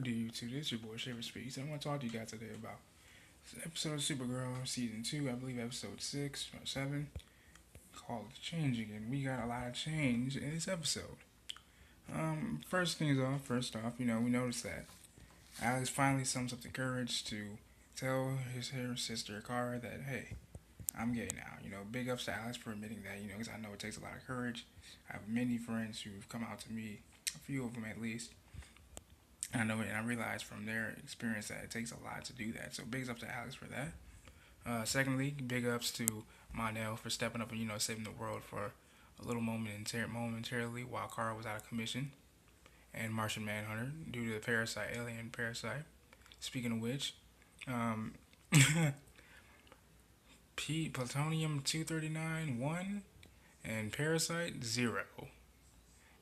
Do YouTube? This is your boy Shaver Speaks. I want to talk to you guys today about this episode of Supergirl season 2, I believe episode 6 or 7, called Changing, and we got a lot of change in this episode. First off, we noticed that Alex finally sums up the courage to tell her sister Cara that, hey, I'm gay now. Big ups to Alex for admitting that, because I know it takes a lot of courage. I have many friends who've come out to me, a few of them at least. I know it, and I realized from their experience that it takes a lot to do that. So big ups to Alex for that. Secondly, big ups to Mon-El for stepping up and saving the world for a little momentarily while Kara was out of commission, and Martian Manhunter due to the alien parasite. Speaking of which, um, plutonium 239 1 and parasite 0.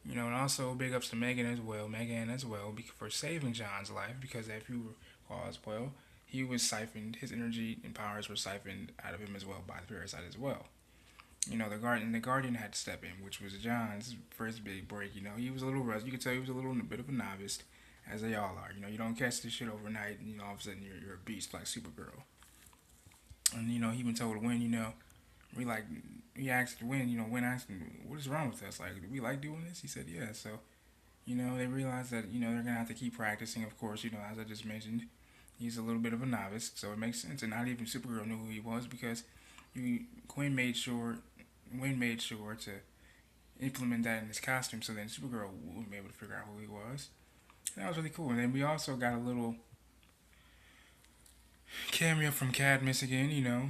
And also big ups to Megan as well, for saving John's life, because if you recall as well, he was siphoned, his energy and powers were siphoned out of him as well by the parasite as well. The Guardian had to step in, which was John's first big break. He was a little rusty. You could tell he was a little bit of a novice, as they all are. You don't catch this shit overnight, and all of a sudden you're a beast like Supergirl. And he even told Win, he asked Win asked him, what is wrong with us? Like, do we like doing this? He said, yeah. So, they realized that, they're going to have to keep practicing. Of course, as I just mentioned, he's a little bit of a novice, so it makes sense. And not even Supergirl knew who he was, because Win made sure to implement that in his costume, so then Supergirl wouldn't be able to figure out who he was. And that was really cool. And then we also got a little cameo from Cadmus again,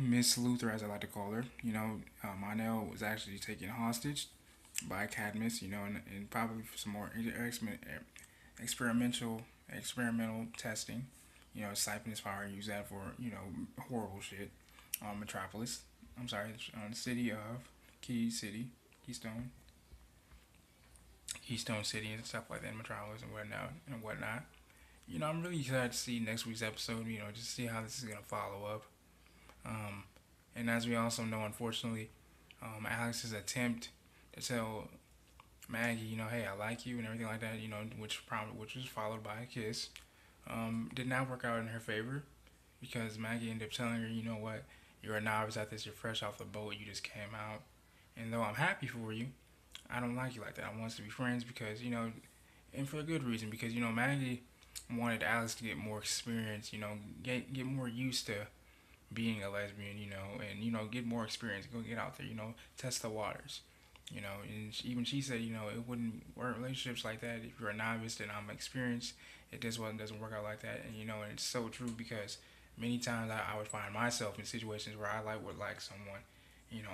Miss Luther, as I like to call her. Mon-El was actually taken hostage by Cadmus, and probably for some more experimental testing. Siphon his fire and use that for, horrible shit on Metropolis. I'm sorry, on the city of Keystone City and stuff like that, in Metropolis and whatnot. I'm really excited to see next week's episode, just see how this is going to follow up. And as we also know, unfortunately, Alex's attempt to tell Maggie, hey, I like you and everything like that, which was followed by a kiss, did not work out in her favor, because Maggie ended up telling her, what, you're a novice at this, you're fresh off the boat, you just came out, and though I'm happy for you, I don't like you like that. I want us to be friends because, and for a good reason, because, Maggie wanted Alex to get more experience, get more used to being a lesbian, and, get more experience, go get out there, test the waters, and even she said, it wouldn't work relationships like that if you're a novice and I'm experienced. It just doesn't work out like that, and, and it's so true, because many times I would find myself in situations where I would like someone,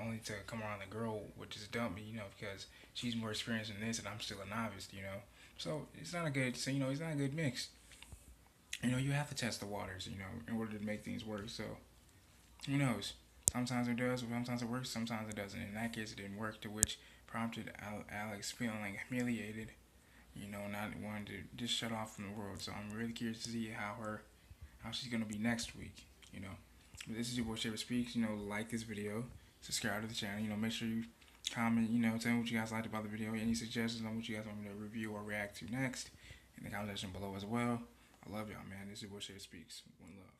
only to come around the girl would just dump me, because she's more experienced in this and I'm still a novice, So it's not a good, it's not a good mix. You have to test the waters, in order to make things work. So, who knows? Sometimes it does, sometimes it works, sometimes it doesn't. In that case, it didn't work, to which prompted Alex feeling humiliated, not wanting to just shut off from the world. So I'm really curious to see how she's gonna be next week, But this is your boy Shaver Speaks. Like this video, subscribe to the channel. Make sure you comment. Tell me what you guys liked about the video. Any suggestions on what you guys want me to review or react to next in the comment section below as well. I love y'all, man. This is your boy Shaver Speaks. One love.